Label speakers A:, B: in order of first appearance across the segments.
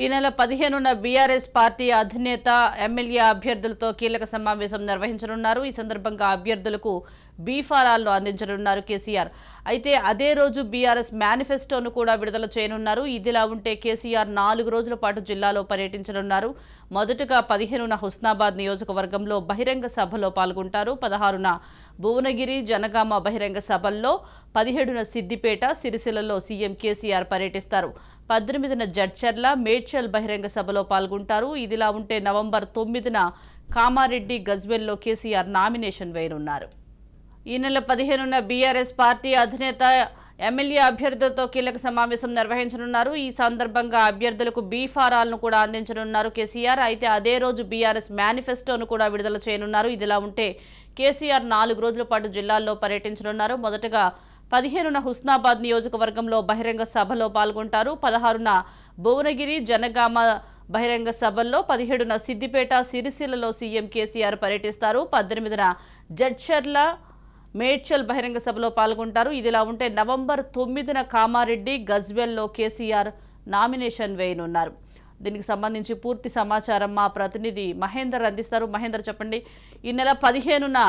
A: ఈ నెల 15న BRS party అధినేత ఎమ్మెల్యే అభ్యర్థులతో కీలక సమావేశం నిర్వహించనున్నారు. ఈ సందర్భంగా అభ్యర్థులకు బీఫారాలను అందించనున్నారు కేసీఆర్. అయితే అదే రోజు బీఆర్ఎస్ మేనిఫెస్టోను కూడా విడుదల చేయనున్నారు. ఇదిలా ఉంటే కేసీఆర్ 4 రోజుల పాటు జిల్లాలో పర్యటించనున్నారు. మొదటగా 15న హుస్నాబాద్ నియోజకవర్గంలో బహిరంగ సభలో పాల్గొంటారు. 16న భువనగిరి, జనగామ బహిరంగ సభల్లో, 17న సిద్దిపేట, సిరిసిల్లలో సీఎం కేసీఆర్ పర్యటిస్తారు. 18న జడ్చర్ల, మేడ్చల్ బహిరంగ సభలో పాల్గొంటారు. ఇదిలా ఉంటే నవంబర్ 9న కామారెడ్డి, గజ్వెల్లో కేసీఆర్ నామినేషన్ వేయనున్నారు. ఈ నెల 15న బీఆర్ఎస్ పార్టీ అధినేత ఎమ్మెల్యే అభ్యర్థులతో కీలక సమావేశం నిర్వహించనున్నారు. ఈ సందర్భంగా అభ్యర్థులకు బీఫారాలను కూడా అందించనున్నారు కేసీఆర్. అయితే అదే రోజు బీఆర్ఎస్ మేనిఫెస్టోను కూడా విడుదల చేయనున్నారు. ఇదిలా ఉంటే కేసీఆర్ 4 రోజుల పాటు జిల్లాల్లో పర్యటించనున్నారు. మొదటగా 15న హుస్నాబాద్ నియోజకవర్గంలో బహిరంగ సభలో పాల్గొంటారు. 16న భువనగిరి, జనగామ బహిరంగ సభల్లో, 17న సిద్దిపేట, సిరిసిల్లలో సీఎం కేసీఆర్ పర్యటిస్తారు. 18న జడ్చర్ల, మేడ్చల్ బహిరంగ సభలో పాల్గొంటారు. ఇదిలా ఉంటే నవంబర్ 9న కామారెడ్డి, గజ్వెల్లో కేసీఆర్ నామినేషన్ వేయనున్నారు. దీనికి సంబంధించి పూర్తి సమాచారం మా ప్రతినిధి మహేందర్ అందిస్తారు. మహేందర్, చెప్పండి. ఈ నెల 15న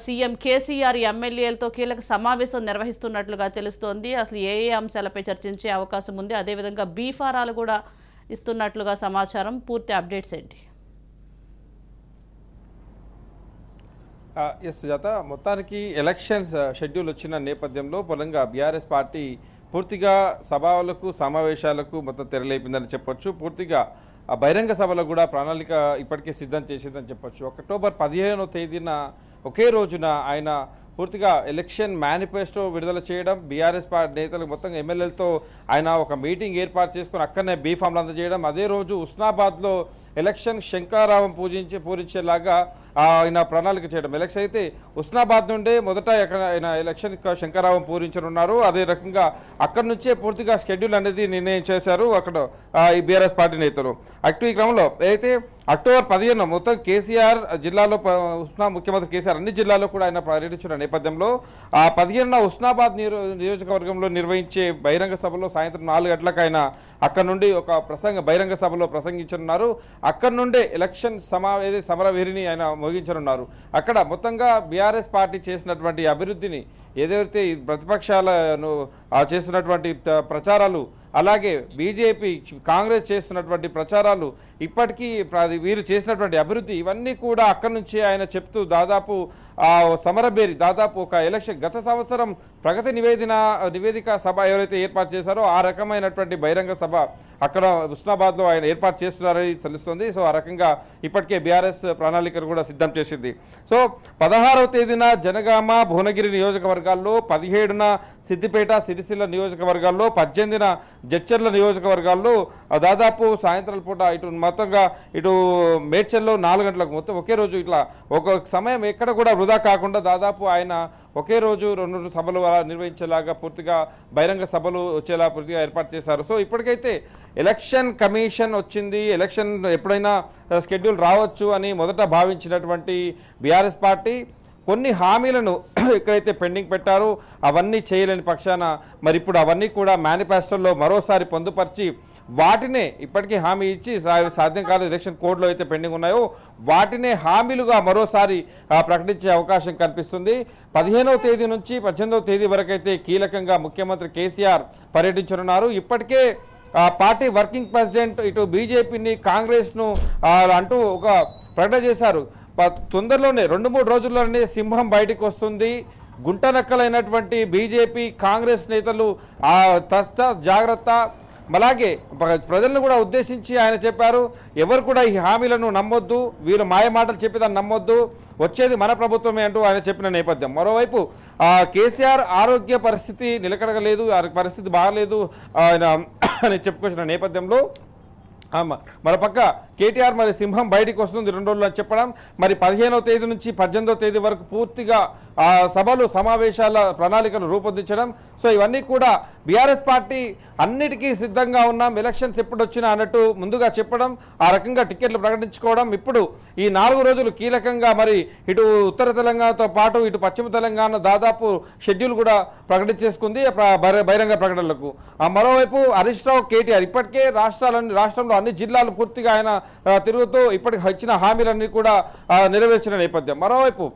A: సీఎం కేసీఆర్ ఎమ్మెల్యేలతో కీలక సమావేశం నిర్వహిస్తున్నట్లుగా తెలుస్తోంది. అసలు ఏ అంశాలపై చర్చించే అవకాశం ఉంది? అదేవిధంగా బీఫారాలు కూడా ఇస్తున్నట్లుగా సమాచారం. పూర్తి అప్డేట్స్ ఏంటి?
B: ఎస్ సుజాత, మొత్తానికి ఎలక్షన్స్ షెడ్యూల్ వచ్చిన నేపథ్యంలో బలంగా బీఆర్ఎస్ పార్టీ పూర్తిగా సభలకు, సమావేశాలకు మొత్తం తెరలేపిందని చెప్పొచ్చు. పూర్తిగా బహిరంగ సభలో కూడా ప్రణాళిక ఇప్పటికే సిద్ధం చేసిందని చెప్పొచ్చు. అక్టోబర్ 15వ తేదీన ఒకే రోజున ఆయన పూర్తిగా ఎలక్షన్ మేనిఫెస్టో విడుదల చేయడం, బీఆర్ఎస్ పార్టీ నేతలకు మొత్తం ఎమ్మెల్యేలతో ఆయన ఒక మీటింగ్ ఏర్పాటు చేసుకుని అక్కడనే బీఫామ్లు అందజేయడం, అదే రోజు హుస్నాబాద్లో ఎలక్షన్ శంఖారావం పూరించేలాగా ఆయన ప్రణాళిక చేయడం. ఎలక్షన్ అయితే హుస్నాబాద్ నుండే మొదట ఆయన ఎలక్షన్ శంఖారావం పూరించనున్నారు. అదే రకంగా అక్కడి నుంచే పూర్తిగా షెడ్యూల్ అనేది నిర్ణయం చేశారు అక్కడ ఈ బీఆర్ఎస్ పార్టీ నేతలు. ఈ క్రమంలో అయితే అక్టోబర్ 15న మొత్తం కేసీఆర్ జిల్లాలో ముఖ్యమంత్రి కేసీఆర్ అన్ని జిల్లాల్లో కూడా ఆయన పర్యటించిన నేపథ్యంలో 15న హుస్నాబాద్ నియోజకవర్గంలో నిర్వహించే బహిరంగ సభలో సాయంత్రం 4 గంటలకు ఆయన అక్కడ నుండి ఒక బహిరంగ సభలో ప్రసంగించనున్నారు. అక్కడ నుండే ఎలక్షన్ సమరవేరిని ఆయన ముగించనున్నారు. అక్కడ మొత్తంగా బీఆర్ఎస్ పార్టీ చేసినటువంటి అభివృద్ధిని, ఏదైతే ప్రతిపక్షాలను చేస్తున్నటువంటి ప్రచారాలు, అలాగే బీజేపీ, కాంగ్రెస్ చేస్తున్నటువంటి ప్రచారాలు, ఇప్పటికీ వీరు చేసినటువంటి అభివృద్ధి, ఇవన్నీ కూడా అక్కడి నుంచి ఆయన చెప్తూ దాదాపు సమరబేరి దాదాపు ఒక ఎలక్షన్ గత సంవత్సరం ప్రగతి నివేదిక సభ ఎవరైతే ఏర్పాటు చేశారో ఆ రకమైనటువంటి బహిరంగ సభ అక్కడ హుస్నాబాద్లో ఆయన ఏర్పాటు చేస్తున్నారని తెలుస్తుంది. సో ఆ రకంగా ఇప్పటికే బీఆర్ఎస్ ప్రణాళికను కూడా సిద్ధం చేసింది. సో 16వ తేదీన జనగామ, భువనగిరి నియోజకవర్గాల్లో, 17న సిద్దిపేట, సిరిసిల్ల నియోజకవర్గాల్లో, 18న జడ్చర్ల నియోజకవర్గాల్లో దాదాపు సాయంత్రాల పూట మొత్తంగా ఇటు మేడ్చల్లో 4 గంటలకు మొత్తం ఒకే రోజు ఇట్లా ఒక సమయం ఎక్కడ కూడా వృధా కాకుండా దాదాపు ఆయన ఒకే రోజు 2 సభలు నిర్వహించేలాగా పూర్తిగా బహిరంగ సభలు వచ్చేలా పూర్తిగా ఏర్పాటు చేశారు. సో ఇప్పటికైతే ఎలక్షన్ కమిషన్ వచ్చింది, ఎలక్షన్ ఎప్పుడైనా షెడ్యూల్ రావచ్చు అని మొదట భావించినటువంటి బీఆర్ఎస్ పార్టీ కొన్ని హామీలను ఎక్కడైతే పెండింగ్ పెట్టారో అవన్నీ చేయలేని పక్షాన మరి ఇప్పుడు అవన్నీ కూడా మేనిఫెస్టోలో మరోసారి పొందుపరిచి వాటినే ఇప్పటికీ హామీ ఇచ్చి సాధ్యం కాలేదు, ఎలక్షన్ కోడ్లో అయితే పెండింగ్ ఉన్నాయో వాటినే హామీలుగా మరోసారి ప్రకటించే అవకాశం కనిపిస్తుంది. 15వ తేదీ నుంచి 18వ తేదీ వరకు అయితే కీలకంగా ముఖ్యమంత్రి కేసీఆర్ పర్యటించనున్నారు. ఇప్పటికే పార్టీ వర్కింగ్ ప్రెసిడెంట్ ఇటు బీజేపీని, కాంగ్రెస్ను అంటూ ఒక ప్రకటన చేశారు. తొందరలోనే 2-3 రోజుల్లోనే సింహం బయటికి వస్తుంది, గుంటనక్కలైనటువంటి బీజేపీ, కాంగ్రెస్ నేతలు జాగ్రత్త. అలాగే ప్రజలను కూడా ఉద్దేశించి ఆయన చెప్పారు, ఎవరు కూడా ఈ హామీలను నమ్మొద్దు, వీళ్ళు మాయ మాటలు చెప్పేదాన్ని నమ్మొద్దు, వచ్చేది మన ప్రభుత్వమే అంటూ ఆయన చెప్పిన నేపథ్యం. మరోవైపు కేసీఆర్ ఆరోగ్య పరిస్థితి నిలకడగలేదు, పరిస్థితి బాగలేదు ఆయన అని చెప్పుకొచ్చిన నేపథ్యంలో మరోపక్క కేటీఆర్ మరి సింహం బయటికి వస్తుంది 2 రోజులు అని చెప్పడం, మరి 15వ తేదీ నుంచి 18వ తేదీ వరకు పూర్తిగా సభలు, సమావేశాల ప్రణాళికలు రూపొందించడం. సో ఇవన్నీ కూడా బీఆర్ఎస్ పార్టీ అన్నిటికీ సిద్ధంగా ఉన్నాం, ఎలక్షన్స్ ఎప్పుడు వచ్చినా అన్నట్టు ముందుగా చెప్పడం, ఆ రకంగా టికెట్లు ప్రకటించుకోవడం. ఇప్పుడు ఈ 4 రోజులు కీలకంగా మరి ఇటు ఉత్తర తెలంగాణతో పాటు ఇటు పశ్చిమ తెలంగాణ దాదాపు షెడ్యూల్ కూడా ప్రకటించేసుకుంది బహిరంగ ప్రకటనలకు. మరోవైపు హరీష్ రావు, కేటీఆర్ ఇప్పటికే రాష్ట్రంలో అన్ని జిల్లాలు పూర్తిగా ఆయన తిరుగుతూ ఇప్పటికి ఇచ్చిన హామీలన్నీ కూడా నెరవేర్చిన నేపథ్యం. మరోవైపు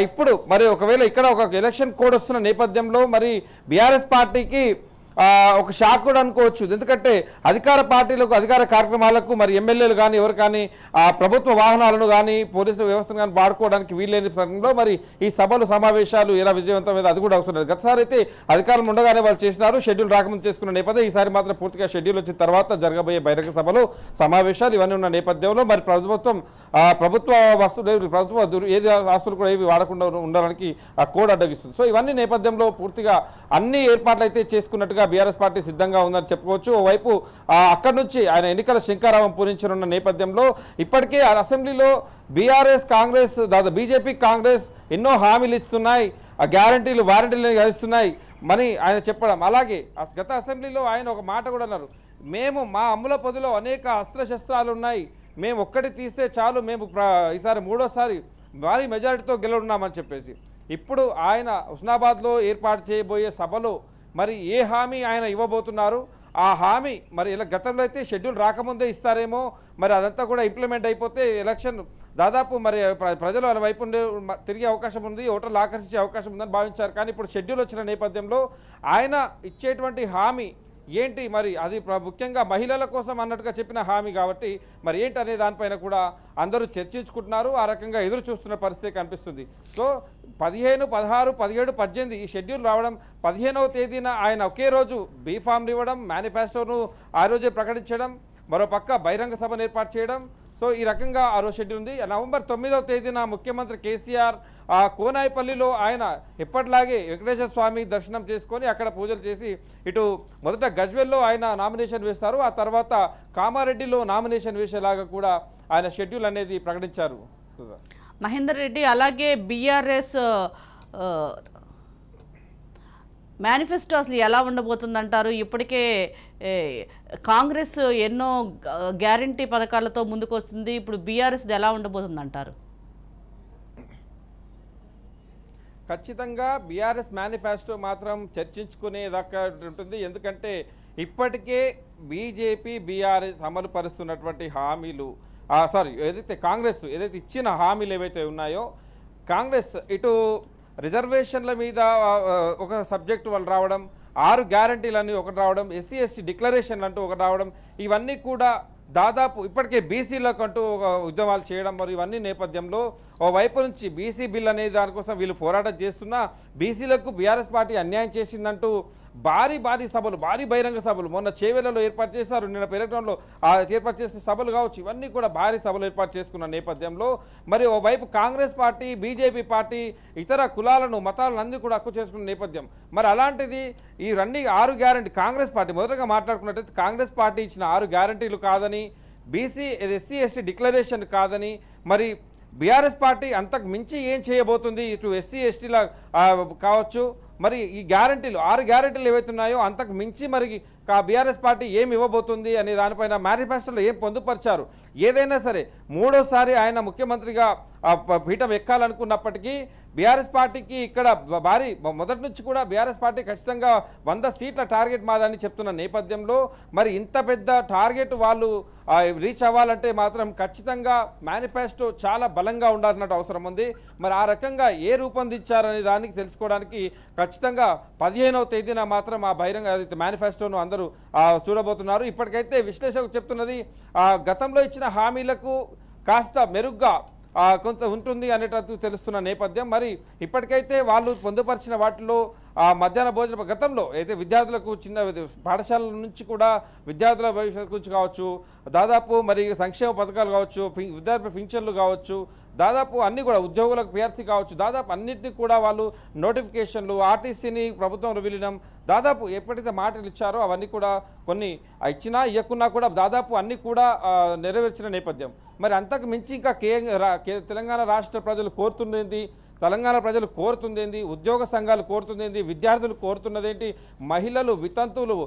B: ఇప్పుడు మరి ఒకవేళ ఇక్కడ ఒక ఎలక్షన్ కోడ్ వస్తున్న నేపథ్యంలో మరి బీఆర్ఎస్ పార్టీకి ఒక షాక్ కూడా అనుకోవచ్చు. ఎందుకంటే అధికార పార్టీలకు, అధికార కార్యక్రమాలకు మరి ఎమ్మెల్యేలు కానీ ఎవరు కానీ ప్రభుత్వ వాహనాలను కానీ పోలీసుల వ్యవస్థను కానీ వాడుకోవడానికి వీల్లేని సమయంలో మరి ఈ సభలు సమావేశాలు ఎలా విజయవంతమైన అది కూడా అవసరం. గతసారి అయితే అధికారం ఉండగానే వాళ్ళు చేసినారు, షెడ్యూల్ రాకముందు చేసుకున్న నేపథ్యం. ఈసారి మాత్రం పూర్తిగా షెడ్యూల్ వచ్చిన తర్వాత జరగబోయే బహిరంగ సభలు సమావేశాలు ఇవన్నీ ఉన్న నేపథ్యంలో మరి ప్రభుత్వ వస్తువులు, ఏది ఆస్తులు కూడా ఏవి వాడకుండా ఉండడానికి ఆ కోడ్ అడ్డగిస్తుంది. సో ఇవన్నీ నేపథ్యంలో పూర్తిగా అన్ని ఏర్పాట్లు అయితే చేసుకున్నట్టుగా బీఆర్ఎస్ పార్టీ సిద్ధంగా ఉందని చెప్పుకోవచ్చు. ఓవైపు అక్కడి నుంచి ఆయన ఎన్నికల శంఖారావం పూరించనున్న నేపథ్యంలో ఇప్పటికే అసెంబ్లీలో బీఆర్ఎస్, కాంగ్రెస్, బీజేపీ, కాంగ్రెస్ ఎన్నో హామీలు ఇస్తున్నాయి, ఆ గ్యారంటీలు వారంటీలు ఇస్తున్నాయి మరి ఆయన చెప్పడం. అలాగే గత అసెంబ్లీలో ఆయన ఒక మాట కూడా అన్నారు, మేము మా అమ్ముల పొదిలో అనేక అస్త్రశస్త్రాలు ఉన్నాయి, మేము ఒక్కటి తీస్తే చాలు, మేము ఈసారి 3వ భారీ మెజారిటీతో గెలున్నామని చెప్పేసి. ఇప్పుడు ఆయన హుస్నాబాద్లో ఏర్పాటు చేయబోయే సభలో మరి ఏ హామీ ఆయన ఇవ్వబోతున్నారు, ఆ హామీ మరి ఇలా గతంలో అయితే షెడ్యూల్ రాకముందే ఇస్తారేమో, మరి అదంతా కూడా ఇంప్లిమెంట్ అయిపోతే ఎలక్షన్ దాదాపు మరి ప్రజలు వాళ్ళ వైపు తిరిగే అవకాశం ఉంది, ఓటర్లు ఆకర్షించే అవకాశం ఉందని భావించారు. కానీ ఇప్పుడు షెడ్యూల్ వచ్చిన నేపథ్యంలో ఆయన ఇచ్చేటువంటి హామీ ఏంటి, మరి అది ముఖ్యంగా మహిళల కోసం అన్నట్టుగా చెప్పిన హామీ కాబట్టి మరి ఏంటి అనే దానిపైన కూడా అందరూ చర్చించుకుంటున్నారు, ఆ రకంగా ఎదురు చూస్తున్న పరిస్థితి కనిపిస్తుంది. సో 15, 16, 17, 18 ఈ షెడ్యూల్ రావడం, 15వ తేదీన ఆయన ఒకే రోజు బీఫామ్లు ఇవ్వడం, మేనిఫెస్టోను ఆ రోజే ప్రకటించడం, మరోపక్క బహిరంగ సభను ఏర్పాటు చేయడం. సో ఈ రకంగా ఆ రోజు షెడ్యూల్ ఉంది. నవంబర్ 9వ తేదీన ముఖ్యమంత్రి కేసీఆర్ కోనాయిపల్లిలో ఆయన ఎప్పటిలాగే వెంకటేశ్వర స్వామి దర్శనం చేసుకొని అక్కడ పూజలు చేసి ఇటు మొదట గజ్వెల్లో ఆయన నామినేషన్ వేస్తారు, ఆ తర్వాత కామారెడ్డిలో నామినేషన్ వేసేలాగా కూడా ఆయన షెడ్యూల్ అనేది ప్రకటించారు.
A: మహేందర్ రెడ్డి, అలాగే బీఆర్ఎస్ మేనిఫెస్టో అసలు ఎలా ఉండబోతుందంటారు? ఇప్పటికే కాంగ్రెస్ ఎన్నో గ్యారంటీ పథకాలతో ముందుకు వస్తుంది, ఇప్పుడు బీఆర్ఎస్ ఎలా ఉండబోతుందంటారు?
B: ఖచ్చితంగా బీఆర్ఎస్ మేనిఫెస్టో మాత్రం చర్చించుకునేదాకా ఉంటుంది. ఎందుకంటే ఇప్పటికే బీజేపీ, బీఆర్ఎస్ అమలు పరుస్తున్నటువంటి హామీలు ఏదైతే కాంగ్రెస్ ఇచ్చిన హామీలు ఏవైతే ఉన్నాయో, కాంగ్రెస్ ఇటు రిజర్వేషన్ల మీద ఒక సబ్జెక్టు వాళ్ళు రావడం, 6 గ్యారంటీలన్నీ ఒకటి రావడం, ఎస్సీ ఎస్టీ డిక్లరేషన్లు అంటూ ఒకటి రావడం, ఇవన్నీ కూడా దాదాపు ఇప్పటికే బీసీలకు అంటూ ఒక ఉద్యమాలు చేయడం, మరి ఇవన్నీ నేపథ్యంలో ఓవైపు నుంచి బీసీ బిల్ అనే దానికోసం వీళ్ళు పోరాటం చేస్తున్నా బీసీలకు బీఆర్ఎస్ పార్టీ అన్యాయం చేసిందంటూ భారీ సభలు, భారీ బహిరంగ సభలు మొన్న చేవెళ్లలో ఏర్పాటు చేశారు, నిన్న పెరగడంలో ఏర్పాటు చేసిన సభలు కావచ్చు, ఇవన్నీ కూడా భారీ సభలు ఏర్పాటు చేసుకున్న నేపథ్యంలో మరి ఓవైపు కాంగ్రెస్ పార్టీ, బీజేపీ పార్టీ ఇతర కులాలను, మతాలను అన్ని కూడా హక్కు చేసుకున్న నేపథ్యం. మరి అలాంటిది ఈ 6 గ్యారంటీ కాంగ్రెస్ పార్టీ మొదటగా మాట్లాడుకున్నట్టయితే కాంగ్రెస్ పార్టీ ఇచ్చిన 6 గ్యారంటీలు కాదని, ఎస్సీ ఎస్టీ డిక్లరేషన్ కాదని, మరి బీఆర్ఎస్ పార్టీ అంతకు మించి ఏం చేయబోతుంది, ఇటు ఎస్సీ ఎస్టీల కావచ్చు, మరి ఈ గ్యారంటీలు 6 గ్యారంటీలు ఏవైతున్నాయో అంతకు మించి మరి బీఆర్ఎస్ పార్టీ ఏమి ఇవ్వబోతుంది అనే దానిపైన మేనిఫెస్టోలో ఏం పొందుపరిచారు. ఏదైనా సరే 3వసారి ఆయన ముఖ్యమంత్రిగా పీఠం ఎక్కాలనుకున్నప్పటికీ బీఆర్ఎస్ పార్టీకి ఇక్కడ మొదటి నుంచి కూడా బీఆర్ఎస్ పార్టీ ఖచ్చితంగా 100 సీట్ల టార్గెట్ మాదని చెప్తున్న నేపథ్యంలో మరి ఇంత పెద్ద టార్గెట్ వాళ్ళు రీచ్ అవ్వాలంటే మాత్రం ఖచ్చితంగా మేనిఫెస్టో చాలా బలంగా ఉండాల్సిన అవసరం ఉంది. మరి ఆ రకంగా ఏ రూపొందించారనే దానికి తెలుసుకోవడానికి ఖచ్చితంగా 15వ తేదీన మాత్రం ఆ బహిరంగ మేనిఫెస్టోను అందరూ చూడబోతున్నారు. ఇప్పటికైతే విశ్లేషకులు చెప్తున్నది గతంలో ఇచ్చిన హామీలకు కాస్త మెరుగ్గా కొంత ఉంటుంది అనేటట్టు తెలుస్తున్న నేపథ్యం. మరి ఇప్పటికైతే వాళ్ళు పొందుపరిచిన వాటిలో మధ్యాహ్న భోజన గతంలో అయితే విద్యార్థులకు చిన్న పాఠశాలల నుంచి కూడా విద్యార్థుల భవిష్యత్తు గురించి కావచ్చు, దాదాపు మరి సంక్షేమ పథకాలు కావచ్చు, విద్యార్థి పింఛన్లు కావచ్చు, దాదాపు అన్ని కూడా ఉద్యోగులకు పిఆర్సీ కావచ్చు, దాదాపు అన్నింటినీ కూడా వాళ్ళు నోటిఫికేషన్లు, ఆర్టీసీని ప్రభుత్వం విలీనం, దాదాపు ఎప్పుడైతే మాటలు ఇచ్చారో అవన్నీ కూడా కొన్ని ఇచ్చినా ఇవ్వకున్నా కూడా దాదాపు అన్నీ కూడా నెరవేర్చిన నేపథ్యం. మరి అంతకు మించి ఇంకా తెలంగాణ రాష్ట్ర ప్రజలు కోరుతున్నది తెలంగాణ ప్రజలు కోరుతుందేంటి, ఉద్యోగ సంఘాలు కోరుతుందేంటి, విద్యార్థులు కోరుతున్నదేంటి, మహిళలు, వితంతువులు,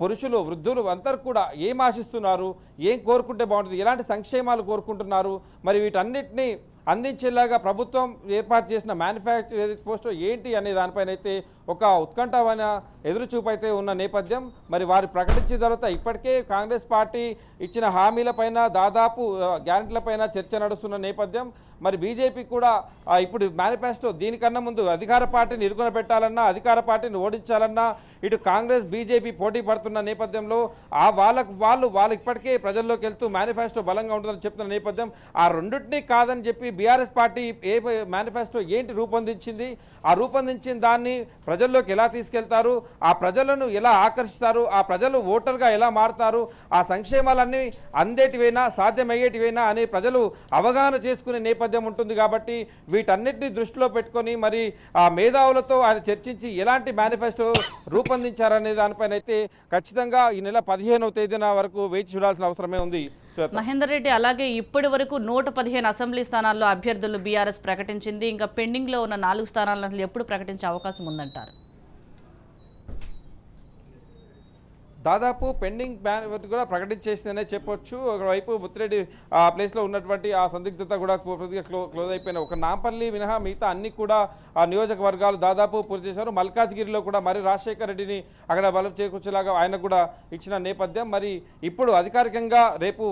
B: పురుషులు, వృద్ధులు అందరూ కూడా ఏం ఆశిస్తున్నారు, ఏం కోరుకుంటే బాగుంటుంది, ఎలాంటి సంక్షేమాలు కోరుకుంటున్నారు, మరి వీటన్నిటినీ అందించేలాగా ప్రభుత్వం ఏర్పాటు చేసిన మ్యానుఫ్యాక్చర్ పోస్ట్ ఏంటి అనే దానిపైన అయితే ఒక ఉత్కంఠమైన ఎదురుచూపు అయితే ఉన్న నేపథ్యం. మరి వారు ప్రకటించిన తర్వాత ఇప్పటికే కాంగ్రెస్ పార్టీ ఇచ్చిన హామీలపైన దాదాపు గ్యారెంటీలపైన చర్చ నడుస్తున్న నేపథ్యం. మరి బీజేపీ కూడా ఇప్పుడు మేనిఫెస్టో దీనికన్నా ముందు అధికార పార్టీని ఇరుకున పెట్టాలన్నా, అధికార పార్టీని ఓడించాలన్నా ఇటు కాంగ్రెస్ బీజేపీ పోటీ పడుతున్న నేపథ్యంలో వాళ్ళు ఇప్పటికే ప్రజల్లోకి వెళ్తూ మేనిఫెస్టో బలంగా ఉంటుందని చెప్తున్న నేపథ్యం. ఆ రెండింటినీ కాదని చెప్పి బీఆర్ఎస్ పార్టీ ఏ మేనిఫెస్టో ఏంటి రూపొందించింది, ఆ రూపొందించిన దాన్ని ప్రజల్లోకి ఎలా తీసుకెళ్తారు, ఆ ప్రజలను ఎలా ఆకర్షిస్తారు, ఆ ప్రజలు ఓటర్గా ఎలా మారుతారు, ఆ సంక్షేమాలన్నీ అందేటివైనా సాధ్యమయ్యేటివైనా అని ప్రజలు అవగాహన చేసుకునే నేపథ్యం ఉంటుంది. కాబట్టి వీటన్నిటిని దృష్టిలో పెట్టుకొని మరి ఆ మేధావులతో ఆయన చర్చించి ఎలాంటి మేనిఫెస్టో రూపొందించారనే దానిపైన అయితే ఖచ్చితంగా ఈ నెల 15వ తేదీన వరకు వేచి చూడాల్సిన అవసరమే ఉంది.
A: మహేందర్ రెడ్డి, అలాగే ఇప్పటి వరకు 115 అసెంబ్లీ స్థానాల్లో అభ్యర్థులు బీఆర్ఎస్ ప్రకటించింది. ఇంకా పెండింగ్లో ఉన్న 4 స్థానాలను అసలు ఎప్పుడు ప్రకటించే అవకాశం ఉందంటారు?
B: దాదాపు పెండింగ్ బ్యాన్ కూడా ప్రకటించేసిందనే చెప్పొచ్చు. ఒకవైపు ముత్తిరెడ్డి ఆ ప్లేస్లో ఉన్నటువంటి ఆ సందిగ్ధత కూడా పూర్తిగా క్లోజ్ అయిపోయిన ఒక నాంపల్లి మినహా మిగతా అన్ని కూడా ఆ నియోజకవర్గాలు దాదాపు పూర్తి చేశారు. మల్కాజ్గిరిలో కూడా మరి రాజశేఖర రెడ్డిని అక్కడ బలం చేకూర్చేలాగా ఆయన కూడా ఇచ్చిన నేపథ్యం. మరి ఇప్పుడు అధికారికంగా రేపు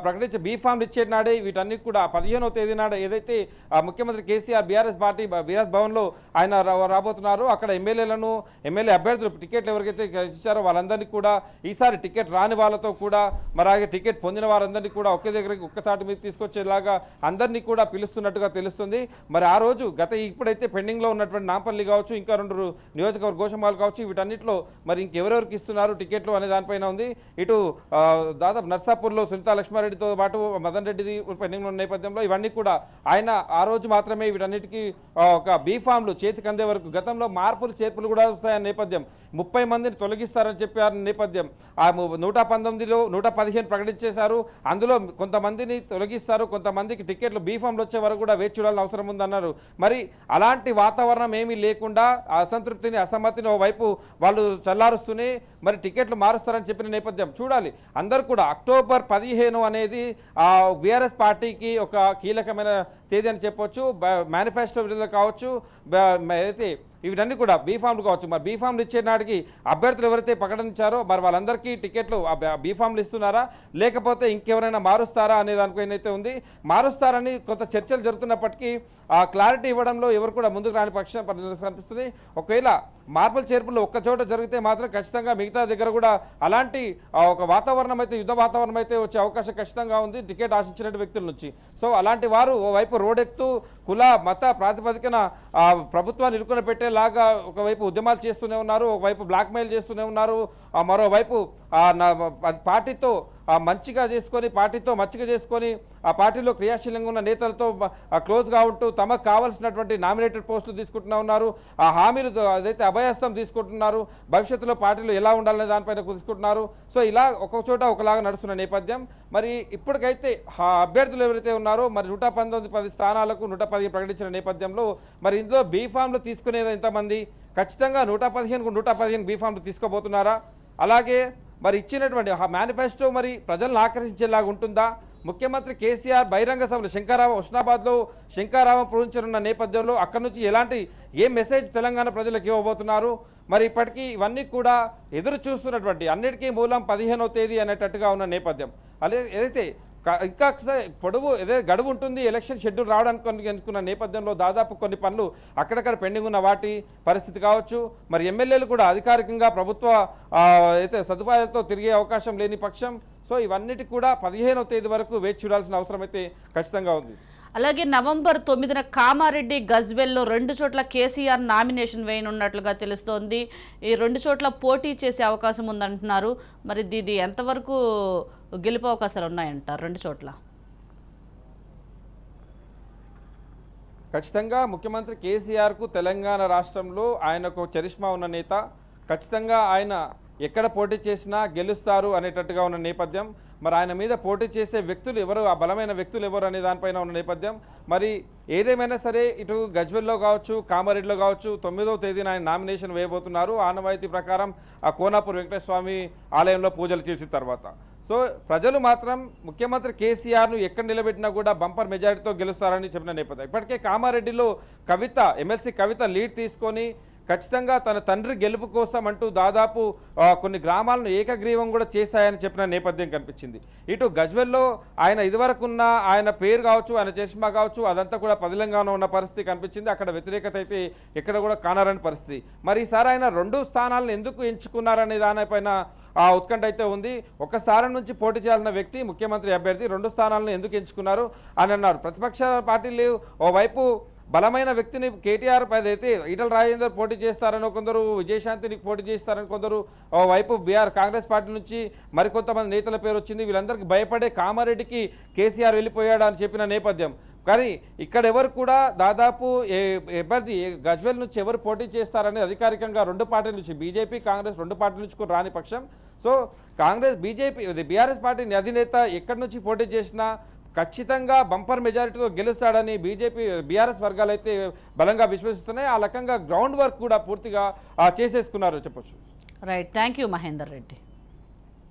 B: ప్రకటించే బీఫామ్లు ఇచ్చే నాడే వీటన్ని కూడా 15వ తేదీ నాడు ఏదైతే ముఖ్యమంత్రి కేసీఆర్ బీఆర్ఎస్ పార్టీ బీఆర్ఎస్ భవన్లో ఆయన రాబోతున్నారు. అక్కడ ఎమ్మెల్యే అభ్యర్థులు టికెట్లు ఎవరికైతే ఇచ్చారో వాళ్ళందరినీ కూడా ఈసారి టికెట్ రాని వాళ్ళతో కూడా మరి అలాగే టికెట్ పొందిన వారందరినీ కూడా ఒకే దగ్గరికి ఒక్కసారి మీద తీసుకొచ్చేలాగా అందరినీ కూడా పిలుస్తున్నట్టుగా తెలుస్తుంది. మరి ఆ రోజు ఇప్పుడైతే పెండింగ్లో ఉన్నటువంటి నాంపల్లి కావచ్చు, ఇంకా 2 నియోజకవర్గ గోషమాలు కావచ్చు, వీటన్నిటిలో మరి ఇంకెవరెవరికి ఇస్తున్నారు టికెట్లు అనే దానిపైన ఉంది. ఇటు దాదాపు నర్సాపూర్లో సునీతా లక్ష్మారెడ్డితో పాటు మదన్ రెడ్డిది పెండింగ్లో ఉన్న నేపథ్యంలో ఇవన్నీ కూడా ఆయన ఆ రోజు మాత్రమే వీటన్నిటికీ ఒక బీఫామ్లు చేతికి అందే వరకు గతంలో మార్పులు చేర్పులు కూడా వస్తాయన్న నేపథ్యం. 30 మందిని తొలగిస్తారని చెప్పారు నేపథ్యం. ఆ 119లో 115 ప్రకటించేశారు. అందులో కొంతమందిని తొలగిస్తారు, కొంతమందికి టికెట్లు బీఫామ్లు వచ్చే వరకు కూడా వేచి చూడాల్సిన అవసరం ఉందన్నారు. మరి అలాంటి వాతావరణం ఏమీ లేకుండా అసంతృప్తిని అసమ్మతిని ఓవైపు వాళ్ళు చల్లారుస్తూనే మరి టికెట్లు మారుస్తారని చెప్పిన నేపథ్యం చూడాలి. అందరూ కూడా అక్టోబర్ 15 అనేది బీఆర్ఎస్ పార్టీకి ఒక కీలకమైన తేదీ అని చెప్పొచ్చు. మేనిఫెస్టో విడుదల కావచ్చు, అయితే వీటన్నీ కూడా బీఫామ్లు కావచ్చు. మరి బీఫామ్లు ఇచ్చే నాటికి అభ్యర్థులు ఎవరైతే ప్రకటించారో మరి వాళ్ళందరికీ టికెట్లు బీఫామ్లు ఇస్తున్నారా, లేకపోతే ఇంకెవరైనా మారుస్తారా అనే దానిపైనైతే ఉంది. మారుస్తారని కొంత చర్చలు జరుగుతున్నప్పటికీ ఆ క్లారిటీ ఇవ్వడంలో ఎవరు కూడా ముందుకు రాని పక్షం కనిపిస్తుంది. ఒకవేళ మార్పులు చేర్పులు ఒక్క చోట జరిగితే మాత్రం ఖచ్చితంగా మిగతా దగ్గర కూడా అలాంటి ఒక వాతావరణం అయితే యుద్ధ వాతావరణం అయితే వచ్చే అవకాశం ఖచ్చితంగా ఉంది టికెట్ ఆశించిన వ్యక్తుల నుంచి. సో అలాంటి వారు ఓవైపు రోడ్డెక్తూ కుల మత ప్రాతిపదికన ప్రభుత్వాన్ని ఇరుకున పెట్టేలాగా ఒకవైపు ఉద్యమాలు చేస్తూనే ఉన్నారు, ఒకవైపు బ్లాక్మెయిల్ చేస్తూనే ఉన్నారు, మరోవైపు పార్టీతో మంచిగా చేసుకొని పార్టీతో మచ్చిగా చేసుకొని ఆ పార్టీలో క్రియాశీలంగా ఉన్న నేతలతో క్లోజ్గా ఉంటూ తమకు కావాల్సినటువంటి నామినేటెడ్ పోస్టులు తీసుకుంటూనే ఉన్నారు. ఆ హామీలు అదైతే అభయస్తం తీసుకుంటున్నారు, భవిష్యత్తులో పార్టీలు ఎలా ఉండాలనే దానిపైన తీసుకుంటున్నారు. సో ఇలా ఒక్కొక్క చోట ఒకలాగా నడుస్తున్న నేపథ్యం. మరి ఇప్పటికైతే అభ్యర్థులు ఎవరైతే ఉన్నారో మరి 119 స్థానాలకు 115 ప్రకటించిన నేపథ్యంలో మరి ఇందులో బీఫామ్లు తీసుకునేది ఎంతమంది, ఖచ్చితంగా 115 బీఫామ్లు తీసుకోబోతున్నారా, అలాగే మరి ఇచ్చినటువంటి మేనిఫెస్టో మరి ప్రజలను ఆకర్షించేలాగా ఉంటుందా, ముఖ్యమంత్రి కేసీఆర్ బహిరంగ సభలు హుస్నాబాద్లో శంకారావం పూరించనున్న నేపథ్యంలో అక్కడి నుంచి ఏ మెసేజ్ తెలంగాణ ప్రజలకు ఇవ్వబోతున్నారు, మరి ఇప్పటికీ ఇవన్నీ కూడా ఎదురు చూస్తున్నటువంటి అన్నిటికీ మూలం 15వ తేదీ అనేటట్టుగా ఉన్న నేపథ్యం. అదే ఏదైతే ఇంకా గడువు ఉంటుంది ఎలక్షన్ షెడ్యూల్ రావడానికి అనుకున్న నేపథ్యంలో దాదాపు కొన్ని పనులు అక్కడక్కడ పెండింగ్ ఉన్న వాటి పరిస్థితి కావచ్చు. మరి ఎమ్మెల్యేలు కూడా అధికారికంగా ప్రభుత్వ అయితే సదుపాయాలతో తిరిగే అవకాశం లేని పక్షం. సో ఇవన్నిటి కూడా 15వ తేదీ వరకు వేచి చూడాల్సిన అవసరం అయితే ఖచ్చితంగా ఉంది.
A: అలాగే నవంబర్ 9న కామారెడ్డి గజ్వెల్లో 2 చోట్ల కేసీఆర్ నామినేషన్ వేయనున్నట్లుగా తెలుస్తోంది. ఈ 2 చోట్ల పోటీ చేసే అవకాశం ఉందంటున్నారు. మరి ఇది ఎంతవరకు గెలుపు అవకాశాలు ఉన్నాయంటారు 2 చోట్ల?
B: ఖచ్చితంగా ముఖ్యమంత్రి కేసీఆర్కు తెలంగాణ రాష్ట్రంలో ఆయనకు చరిష్మా ఉన్న నేత, ఖచ్చితంగా ఆయన ఎక్కడ పోటీ చేసినా గెలుస్తారు అనేటట్టుగా ఉన్న నేపథ్యం. మరి ఆయన మీద పోటీ చేసే వ్యక్తులు ఎవరు, ఆ బలమైన వ్యక్తులు ఎవరు అనే దానిపైన ఉన్న నేపథ్యం. మరి ఏదేమైనా సరే ఇటు గజ్వెల్లో కావచ్చు, కామారెడ్డిలో కావచ్చు 9వ తేదీన ఆయన నామినేషన్ వేయబోతున్నారు. ఆనవాయితీ ప్రకారం ఆ కోనాపూర్ వెంకటేశ్వర స్వామి ఆలయంలో పూజలు చేసిన తర్వాత. సో ప్రజలు మాత్రం ముఖ్యమంత్రి కేసీఆర్ను ఎక్కడ నిలబెట్టినా కూడా బంపర్ మెజారిటీతో గెలుస్తారని చెప్పిన నేపథ్యం. ఇప్పటికే కామారెడ్డిలో కవిత, ఎమ్మెల్సీ కవిత లీడ్ తీసుకొని ఖచ్చితంగా తన తండ్రి గెలుపు కోసం అంటూ దాదాపు కొన్ని గ్రామాలను ఏకగ్రీవం కూడా చేశాయని చెప్పిన నేపథ్యం కనిపించింది. ఇటు గజ్వెల్లో ఆయన ఇదివరకున్న ఆయన పేరు కావచ్చు, ఆయన చరిష్మా కావచ్చు, అదంతా కూడా పదిలంగానే ఉన్న పరిస్థితి కనిపించింది. అక్కడ వ్యతిరేకత అయితే ఎక్కడ కూడా కానారని పరిస్థితి. మరి ఈసారి ఆయన 2 స్థానాలను ఎందుకు ఎంచుకున్నారనే దానిపైన ఆ ఉత్కంఠ అయితే ఉంది. ఒక స్థానం నుంచి పోటీ చేయాలన్న వ్యక్తి ముఖ్యమంత్రి అభ్యర్థి 2 స్థానాలను ఎందుకు ఎంచుకున్నారు అని అన్నారు. ప్రతిపక్ష పార్టీలు ఓవైపు బలమైన వ్యక్తిని కేటీఆర్ అయితే ఈటల రాజేందర్ పోటీ చేస్తారని కొందరు, విజయశాంతిని పోటీ చేస్తారని కొందరు, ఓవైపు కాంగ్రెస్ పార్టీ నుంచి మరికొంతమంది నేతల పేరు వచ్చింది. వీళ్ళందరికీ భయపడే కామారెడ్డికి కేసీఆర్ వెళ్ళిపోయాడు అని చెప్పిన నేపథ్యం. కానీ ఇక్కడ ఎవరు కూడా దాదాపు అభ్యర్థి గజ్వెల్ నుంచి ఎవరు పోటీ చేస్తారని అధికారికంగా 2 పార్టీల నుంచి, బీజేపీ కాంగ్రెస్ 2 పార్టీల నుంచి కూడా రాని పక్షం. సో కాంగ్రెస్ బీఆర్ఎస్ పార్టీ అధినేత ఎక్కడి నుంచి పోటీ చేసినా ఖచ్చితంగా బంపర్ మెజారిటీతో గెలుస్తాడని బీఆర్ఎస్ వర్గాలు అయితే బలంగా విశ్వసిస్తున్నాయి. ఆ రకంగా గ్రౌండ్ వర్క్ కూడా పూర్తిగా చేసేసుకున్నారు చెప్పొచ్చు.
A: Right, thank you Mahender Reddy.